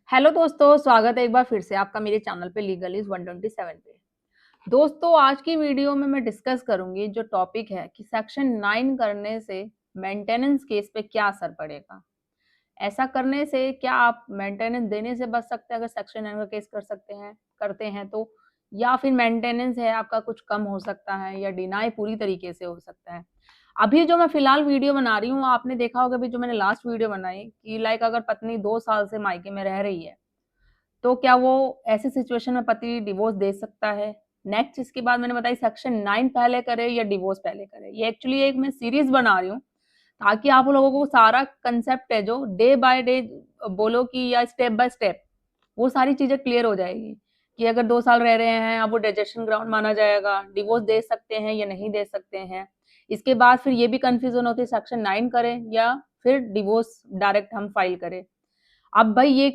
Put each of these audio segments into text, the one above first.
Hello दोस्तों, स्वागत है एक बार फिर से आपका मेरे चैनल पे लीगल इज 127 पे। दोस्तों, आज की वीडियो में मैं डिस्कस करूंगी जो टॉपिक है कि सेक्शन 9 करने से मेंटेनेंस केस पे क्या असर पड़ेगा। ऐसा करने से क्या आप मेंटेनेंस देने से बच सकते हैं अगर सेक्शन 9 का केस करते हैं तो, या फिर मेंटेनेंस है आपका कुछ कम हो सकता है या डिनाई पूरी तरीके से हो सकता है। अभी जो मैं फिलहाल वीडियो बना रही हूँ, आपने देखा होगा अभी जो मैंने लास्ट वीडियो बनाई कि अगर पत्नी 2 साल से मायके में रह रही है तो क्या वो ऐसी सिचुएशन में पति डिवोर्स दे सकता है। नेक्स्ट इसके बाद मैंने बताई सेक्शन 9 पहले करे या डिवोर्स पहले करे। ये एक्चुअली एक मैं सीरीज बना रही हूँ ताकि आप लोगों को सारा कंसेप्ट है जो डे बाय डे बोलो कि या स्टेप बाय स्टेप वो सारी चीजें क्लियर हो जाएगी कि अगर 2 साल रह रहे हैं अब वो डाइजेशन ग्राउंड माना जाएगा, डिवोर्स दे सकते हैं या नहीं दे सकते हैं। इसके बाद फिर ये भी कंफ्यूजन होती है सेक्शन 9 करें या फिर डिवोर्स डायरेक्ट हम फाइल करें। अब भाई ये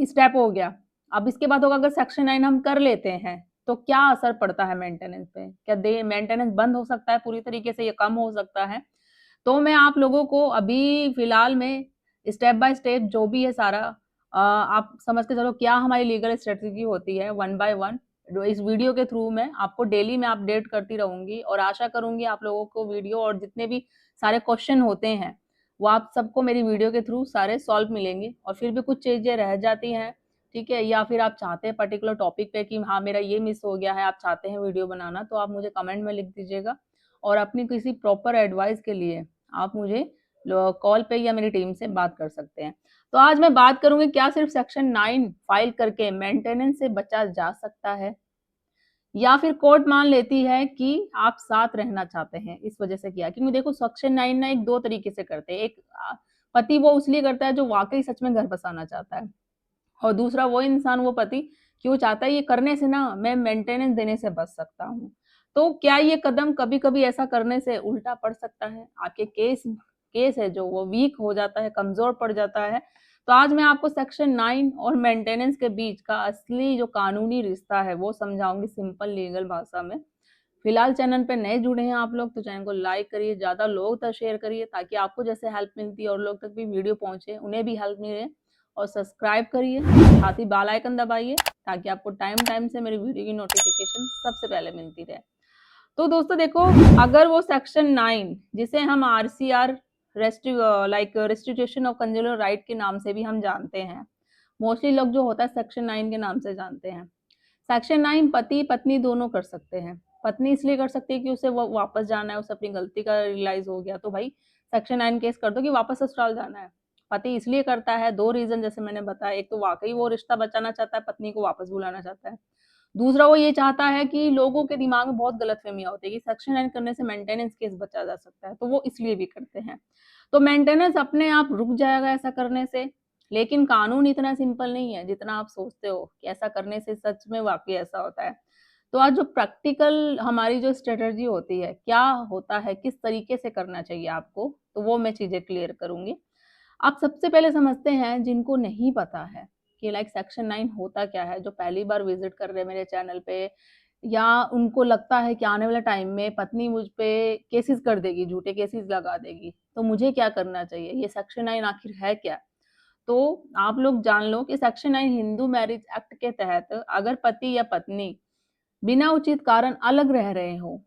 स्टेप हो गया। अब इसके बाद होगा अगर सेक्शन 9 हम कर लेते हैं तो क्या असर पड़ता है मेंटेनेंस पे, क्या दे मेंटेनेंस बंद हो सकता है पूरी तरीके से या कम हो सकता है। तो मैं आप लोगों को अभी फिलहाल में स्टेप बाय स्टेप जो भी है सारा आप समझ के चलो क्या हमारी लीगल स्ट्रेटजी होती है वन बाय वन। इस वीडियो के थ्रू मैं आपको डेली में अपडेट करती रहूंगी और आशा करूंगी आप लोगों को वीडियो और जितने भी सारे क्वेश्चन होते हैं वो आप सबको मेरी वीडियो के थ्रू सारे सॉल्व मिलेंगे। और फिर भी कुछ चीजें रह जाती हैं, ठीक है, या फिर आप चाहते हैं पर्टिकुलर टॉपिक पे कि हाँ मेरा ये मिस हो गया है, आप चाहते हैं वीडियो बनाना, तो आप मुझे कमेंट में लिख दीजिएगा। और अपनी किसी प्रॉपर एडवाइस के लिए आप मुझे कॉल पे या मेरी टीम से बात कर सकते हैं। तो आज मैं बात करूंगी क्या सिर्फ सेक्शन 9 फाइल करके मेंटेनेंस से बचा जा सकता है या फिर कोर्ट मान लेती है कि आप साथ रहना चाहते हैं इस वजह से किया। क्योंकि देखो सेक्शन 9 ना एक दो तरीके से करते हैं। एक पति वो इसलिए करता है जो वाकई सच में घर बसाना चाहता है, और दूसरा वो इंसान वो पति क्यों चाहता है ये करने से ना मैं मेंटेनेंस देने से बच सकता हूँ। तो क्या ये कदम कभी कभी ऐसा करने से उल्टा पड़ सकता है, आपके केस केस है जो वो वीक हो जाता है, कमजोर पड़ जाता है। तो आज मैं आपको सेक्शन 9 और मेंटेनेंस के बीच का असली जो कानूनी रिश्ता है वो समझाऊंगी सिंपल लीगल भाषा में। फिलहाल चैनल पे नए जुड़े हैं आप लोग तो चैनल को लाइक करिए, ज्यादा लोग तक शेयर करिए ताकि आपको जैसे हेल्प मिलती है और लोग तक भी वीडियो पहुंचे उन्हें भी हेल्प मिले। और सब्सक्राइब करिए, साथ ही बेल आइकन दबाइए ताकि आपको टाइम टाइम से मेरी वीडियो की नोटिफिकेशन सबसे पहले मिलती रहे। तो दोस्तों देखो, अगर वो सेक्शन 9 जिसे हम RCR restitution of consumer right के नाम से भी हम जानते हैं, मोस्टली लोग जो होता है सेक्शन 9 के नाम से जानते हैं। सेक्शन 9 पति पत्नी दोनों कर सकते हैं। पत्नी इसलिए कर सकती है कि उसे वो वापस जाना है, उसे अपनी गलती का रियलाइज हो गया तो भाई सेक्शन 9 केस कर दो कि वापस ससुराल जाना है। पति इसलिए करता है, दो रीजन जैसे मैंने बताया, एक तो वाकई वो रिश्ता बचाना चाहता है, पत्नी को वापस बुलाना चाहता है। दूसरा वो ये चाहता है कि लोगों के दिमाग में बहुत गलतफहमियां होती है कि सेक्शन 9 करने से मेंटेनेंस केस बचा जा सकता है, तो वो इसलिए भी करते हैं। तो मेंटेनेंस अपने आप रुक जाएगा ऐसा करने से, लेकिन कानून इतना सिंपल नहीं है जितना आप सोचते हो कि ऐसा करने से सच में वाकई ऐसा होता है। तो आज जो प्रैक्टिकल हमारी जो स्ट्रेटजी होती है, क्या होता है, किस तरीके से करना चाहिए आपको, तो वो मैं चीजें क्लियर करूंगी। आप सबसे पहले समझते हैं जिनको नहीं पता है कि सेक्शन 9 होता क्या है, जो पहली बार विजिट कर रहे हैं मेरे चैनल पे, या उनको लगता है कि आने वाले टाइम में पत्नी मुझ पे केसेस कर देगी, झूठे केसेस लगा देगी, तो मुझे क्या करना चाहिए, ये सेक्शन 9 आखिर है क्या। तो आप लोग जान लो कि सेक्शन 9 हिंदू मैरिज एक्ट के तहत अगर पति या पत्नी बिना उचित कारण अलग रह रहे हो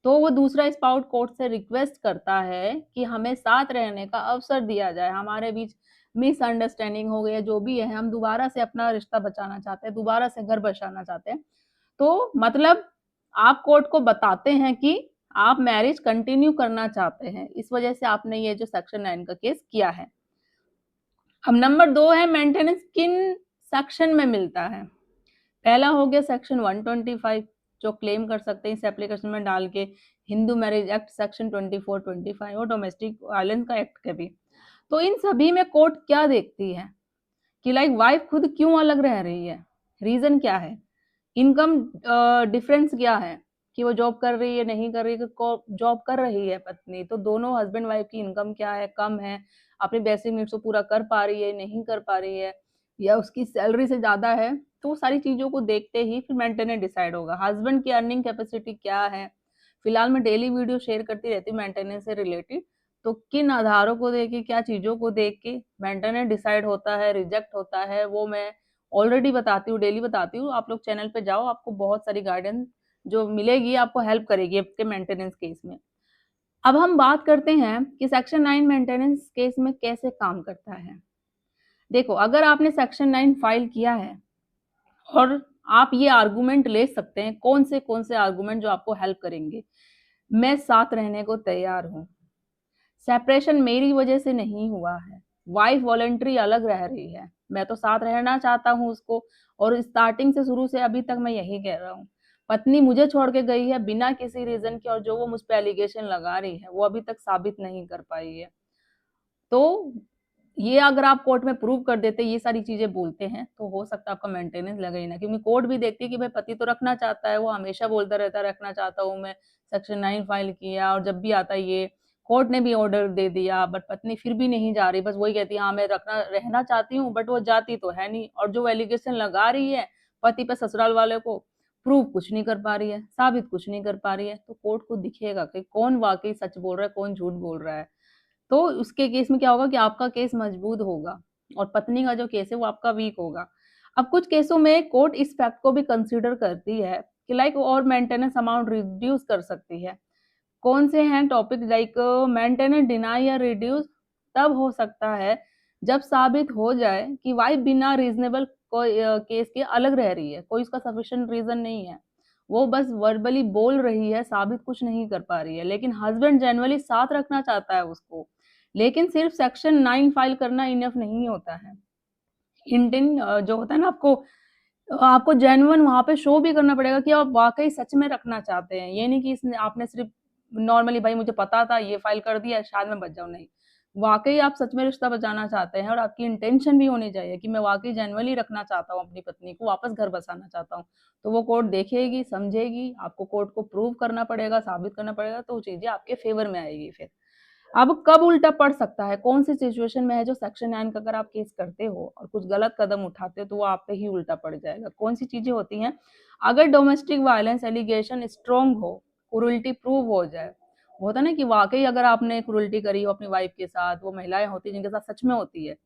तो वो दूसरा स्पाउस कोर्ट से रिक्वेस्ट करता है कि हमें साथ रहने का अवसर दिया जाए, हमारे बीच मिसअंडरस्टैंडिंग हो गई है, जो भी है हम दोबारा से अपना रिश्ता बचाना चाहते हैं, दोबारा से घर बसाना चाहते हैं। तो मतलब आप कोर्ट को बताते हैं कि आप मैरिज कंटिन्यू करना चाहते हैं, इस वजह से आपने ये जो सेक्शन 9 का केस किया है। अब नंबर 2 है मेंटेनेंस किन सेक्शन में मिलता है। पहला हो गया सेक्शन 125 जो क्लेम कर सकते हैं इस एप्लीकेशन में डाल के, हिंदू मैरिज एक्ट सेक्शन 24, 25 और डोमेस्टिक वायलेंस का एक्ट के भी। तो इन सभी में कोर्ट क्या देखती है कि वाइफ खुद क्यों अलग रह रही है, रीजन क्या है, इनकम डिफरेंस क्या है, कि वो जॉब कर रही है नहीं कर रही है, जॉब कर रही है पत्नी तो दोनों हस्बैंड वाइफ की इनकम क्या है, कम है, अपनी बेसिक नीड्स को पूरा कर पा रही है नहीं कर पा रही है, या उसकी सैलरी से ज्यादा है। तो सारी चीजों को देखते ही फिर मेंटेनेंस डिसाइड होगा। हस्बैंड की अर्निंग कैपेसिटी क्या है। फिलहाल मैं डेली वीडियो शेयर करती रहती हूँ मेंटेनेंस से रिलेटेड, तो किन आधारों को देख के, क्या चीज़ों को देख के मेंटेनेंस डिसाइड होता है, रिजेक्ट होता है, वो मैं ऑलरेडी बताती हूँ, डेली बताती हूँ। आप लोग चैनल पे जाओ, आपको बहुत सारी गाइडेंस जो मिलेगी, आपको हेल्प करेगी आपके मेंटेनेंस केस में। अब हम बात करते हैं कि सेक्शन 9 मेंटेनेंस केस में कैसे काम करता है। देखो, अगर आपने सेक्शन 9 फाइल किया है और आप ये आर्गुमेंट ले सकते हैं, कौन से आर्गुमेंट जो आपको हेल्प करेंगे। मैं साथ रहने को तैयार हूँ, सेपरेशन मेरी वजह से नहीं हुआ है, वाइफ वॉलंटरी अलग रह रही है, मैं तो साथ रहना चाहता हूँ उसको, और स्टार्टिंग से शुरू से अभी तक मैं यही कह रहा हूँ। पत्नी मुझे छोड़ के गई है बिना किसी रीजन के, और जो वो मुझ पे एलिगेशन लगा रही है वो अभी तक साबित नहीं कर पाई है। तो ये अगर आप कोर्ट में प्रूव कर देते, ये सारी चीजें बोलते हैं, तो हो सकता है आपका मेंटेनेंस लगे ही ना, क्योंकि कोर्ट भी देखती है कि भाई पति तो रखना चाहता है, वो हमेशा बोलता रहता है रखना चाहता हूँ मैं, सेक्शन 9 फाइल किया, और जब भी आता है ये कोर्ट ने भी ऑर्डर दे दिया, बट पत्नी फिर भी नहीं जा रही, बस वही कहती है हाँ मैं रहना चाहती हूँ, बट वो जाती तो है नहीं, और जो एलिगेशन लगा रही है पति पे ससुराल वाले को, प्रूव कुछ नहीं कर पा रही है, साबित कुछ नहीं कर पा रही है। तो कोर्ट को दिखेगा कि कौन वाकई सच बोल रहा है, कौन झूठ बोल रहा है। तो उसके केस में क्या होगा कि आपका केस मजबूत होगा और पत्नी का जो केस है वो आपका वीक होगा। अब कुछ केसों में कोर्ट इस फैक्ट को भी कंसीडर करती है कि लाइक और मेंटेनेंस अमाउंट रिड्यूस कर सकती है। कौन से हैं टॉपिक, लाइक मेंटेनेंस डिनाई या रिड्यूस तब हो सकता है जब साबित हो जाए कि वाइफ बिना रीजनेबल केस के अलग रह रही है, कोई उसका सफिशिएंट रीजन नहीं है, वो बस वर्बली बोल रही है, साबित कुछ नहीं कर पा रही है, लेकिन हस्बैंड जेन्युइनली साथ रखना चाहता है उसको। लेकिन सिर्फ सेक्शन 9 फाइल करना इनफ नहीं होता है। इंडियन जो होता है ना, आपको जेन्युइन वहाँ पे शो भी करना पड़ेगा कि आप वाक़ई सच में रखना चाहते हैं। ये नहीं कि इसने आपने सिर्फ़ नॉर्मली भाई मुझे पता था ये फ़ाइल कर दिया शायद मैं बच जाऊँ, नहीं। वाक़ई आप सच में रिश्ता बचाना चाहते हैं और आपकी इंटेंशन भी होनी चाहिए कि मैं वाक़ई जेन्युइनली रखना चाहता हूँ अपनी पत्नी को, वापस घर बसाना चाहता हूँ। तो वो कोर्ट देखेगी, समझेगी, आपको कोर्ट को प्रूव करना पड़ेगा, साबित करना पड़ेगा, तो वो चीज़ें आपके फ़ेवर में आएगी फिर। अब कब उल्टा पड़ सकता है, कौन-सी सिचुएशन में है जो सेक्शन 9 का अगर आप केस करते हो और कुछ गलत कदम उठाते हो तो वो आप पे ही उल्टा पड़ जाएगा। कौन-सी चीज़ें होती हैं, अगर डोमेस्टिक वायलेंस एलिगेशन स्ट्रॉन्ग हो, क्रूरल्टी प्रूव हो जाए। वो होता है ना कि वाक़ई अगर आपने क्रूरल्टी करी हो अपनी वाइफ के साथ, वो महिलाएँ होती हैं जिनके साथ सच में होती है।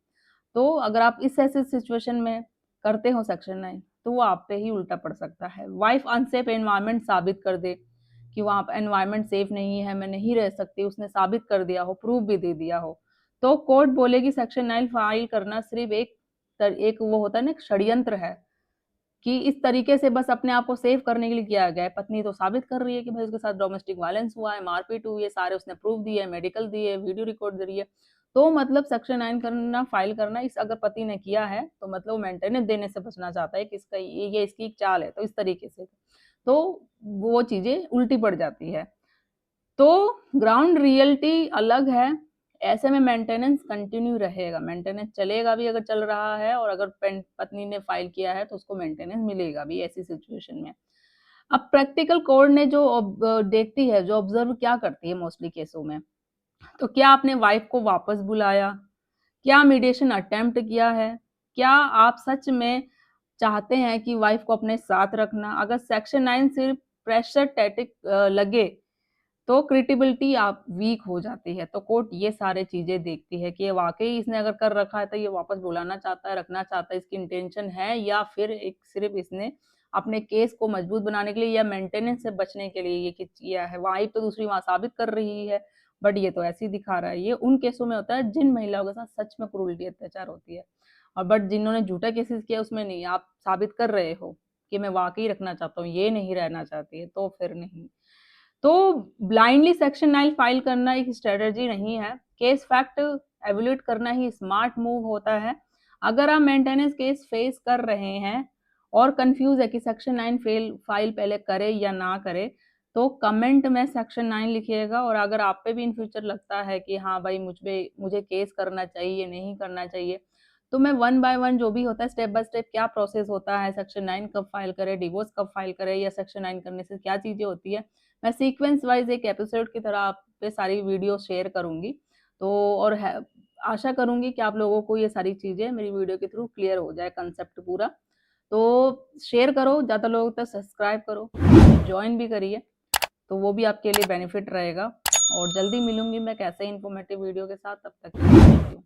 तो अगर आप इस ऐसे सिचुएशन में करते हो सेक्शन 9, तो वो आप पे ही उल्टा पड़ सकता है। वाइफ अनसेफ एनवायरनमेंट साबित कर दे कि वहाँ पे एनवायरनमेंट सेफ नहीं है, मैं नहीं रह सकती, उसने साबित कर दिया हो, प्रूफ भी दे दिया हो, तो कोर्ट बोलेगी सेक्शन 9 फाइल करना सिर्फ एक वो होता है ना, एक षड्यंत्र है कि इस तरीके से बस अपने आप को सेव करने के लिए किया गया है। पत्नी तो साबित कर रही है कि भाई उसके साथ डोमेस्टिक वायलेंस हुआ है, मारपीट हुई है, सारे उसने प्रूफ दिए हैं, मेडिकल दिए, वीडियो रिकॉर्ड दे रही है। तो मतलब सेक्शन 9 करना, फाइल करना, इस अगर पति ने किया है तो मतलब वो मेंटेनेंस देने से बचना चाहता है कि इसका ये इसकी एक चाल है, तो इस तरीके से। तो वो चीज़ें उल्टी पड़ जाती है। तो ग्राउंड रियलिटी अलग है, ऐसे में मेंटेनेंस कंटिन्यू रहेगा, मेंटेनेंस चलेगा भी अगर चल रहा है, और अगर पत्नी ने फाइल किया है तो उसको मेंटेनेंस मिलेगा भी ऐसी सिचुएशन में। अब प्रैक्टिकल कोर्ट ने जो देखती है, जो ऑब्जर्व क्या करती है मोस्टली केसों में, तो क्या आपने वाइफ को वापस बुलाया? क्या मीडिएशन अटेम्प्ट किया है? क्या आप सच में चाहते हैं कि वाइफ को अपने साथ रखना? अगर सेक्शन 9 सिर्फ प्रेशर टैक्टिक लगे तो क्रेडिबिलिटी आप वीक हो जाती है। तो कोर्ट ये सारे चीज़ें देखती है कि वाक़ई इसने अगर कर रखा है तो ये वापस बुलाना चाहता है, रखना चाहता है, इसकी इंटेंशन है, या फिर एक सिर्फ़ इसने अपने केस को मजबूत बनाने के लिए या मेंटेनेंस से बचने के लिए ये किया है। वाइफ़ तो दूसरी वहाँ साबित कर रही है, बट ये तो ऐसे ही दिखा रहा है। ये उन केसों में होता है जिन महिलाओं के साथ सच में क्रूरल्टी अत्याचार होती है, और बट जिन्होंने झूठा केसेस किया उसमें नहीं। आप साबित कर रहे हो कि मैं वाक़ई रखना चाहता हूँ, ये नहीं रहना चाहती है, तो फिर नहीं। तो ब्लाइंडली सेक्शन 9 फाइल करना एक स्ट्रेटजी नहीं है, केस फैक्ट एवेल्यूएट करना ही स्मार्ट मूव होता है। अगर आप मेंटेनेंस केस फेस कर रहे हैं और कंफ्यूज है कि सेक्शन 9 फाइल पहले करे या ना करे, तो कमेंट में सेक्शन 9 लिखिएगा। और अगर आप पे भी इन फ्यूचर लगता है कि हाँ भाई मुझे केस करना चाहिए, नहीं करना चाहिए, तो मैं वन बाय वन जो भी होता है, स्टेप बाय स्टेप क्या प्रोसेस होता है, सेक्शन 9 कब फाइल करें, डिवोर्स कब फाइल करें, या सेक्शन 9 करने से क्या चीज़ें होती है, मैं सीक्वेंस वाइज एक एपिसोड की तरह आप पे सारी वीडियो शेयर करूँगी। तो और है, आशा करूँगी कि आप लोगों को ये सारी चीज़ें मेरी वीडियो के थ्रू क्लियर हो जाए कंसेप्ट पूरा। तो शेयर करो, ज़्यादा लोगों तक सब्सक्राइब करो, जॉइन भी करिए, तो वो भी आपके लिए बेनिफिट रहेगा। और जल्दी मिलूंगी मैं कैसे इन्फॉर्मेटिव वीडियो के साथ। तब तक थैंक यू।